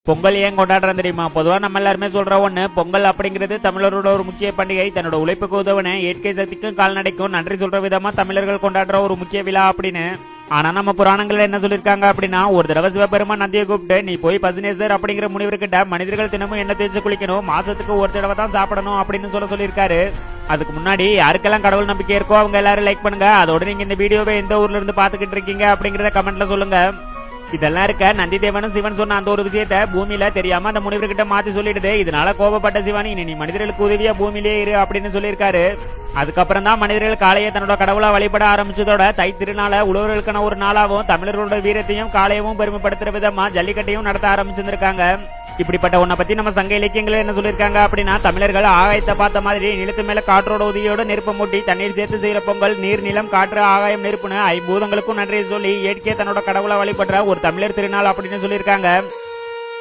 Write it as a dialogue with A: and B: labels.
A: பொங்கல் ஏன் கொண்டாடுறோம் தெரியுமா? பொதுவா நம்ம எல்லாருமே சொல்ற ஒண்ணு, பொங்கல் அப்படிங்கிறது தமிழரோட ஒரு முக்கிய பண்டிகை. தன்னோட உழைப்புக்கு உதவன இயற்கை சக்திக்கும் கால்நடைக்கும் நன்றி சொல்ற விதமா தமிழர்கள் கொண்டாடுற ஒரு முக்கிய விழா அப்படின்னு. ஆனா நம்ம புராணங்கள்ல என்ன சொல்லிருக்காங்க அப்படின்னா, ஒரு தடவை சிவபெருமான் நந்தியை கூப்பிட்டு, நீ போய் பசுநேசர் அப்படிங்கிற முனிவர்கிட்ட மனிதர்கள் தினமும் எண்ணெய் தேய்ச்சி குளிக்கணும், மாசத்துக்கு ஒரு தடவை தான் சாப்பிடணும் அப்படின்னு சொல்லியிருக்காரு. அதுக்கு முன்னாடி யாருக்கெல்லாம் கடவுள் நம்பிக்கை இருக்கோ அவங்க எல்லாரும் லைக் பண்ணுங்க. அதோட நீங்க இந்த வீடியோவை எந்த ஊர்ல இருந்து பாத்துக்கிட்டு இருக்கீங்க அப்படிங்கறத கமெண்ட்ல சொல்லுங்க. இதெல்லாம் இருக்க நந்தி தேவனும் சிவன் சொன்ன அந்த ஒரு விஷயத்த பூமியில தெரியாம அந்த முனிவர்கிட்ட மாத்தி சொல்லிடுது. இதனால கோபப்பட்ட சிவன், நீ மனிதர்களுக்கு உதவியா பூமியிலே இரு அப்படின்னு சொல்லியிருக்காரு. அதுக்கப்புறம் தான் மனிதர்கள் காளையை தன்னோட கடவுளா வழிபட ஆரம்பிச்சதோட தை திருநாள உழவர்களுக்கான ஒரு நாளாவும் தமிழர்களோட வீரத்தையும் காளையவும் பெருமைப்படுத்துற விதமா ஜல்லிக்கட்டையும் நடத்த ஆரம்பிச்சிருக்காங்க. இப்படிப்பட்ட ஒன்ன பத்தி நம்ம சங்க இலக்கியங்கள் என்ன சொல்லிருக்காங்க அப்படின்னா, தமிழர்கள் ஆகாயத்தை பார்த்த மாதிரி நிலத்து மேல காற்றோட உதவியோட நெருப்ப மூட்டி தண்ணீர் சேர்த்து செய்யற பொங்கல் நீர் நிலம் காற்று ஆகாயம் நெருப்புன்னு ஐம்பூதங்களுக்கும் நன்றியை சொல்லி இயற்கையை தன்னோட கடவுளை வழிபடுற ஒரு தமிழர் திருநாள் அப்படின்னு சொல்லியிருக்காங்க.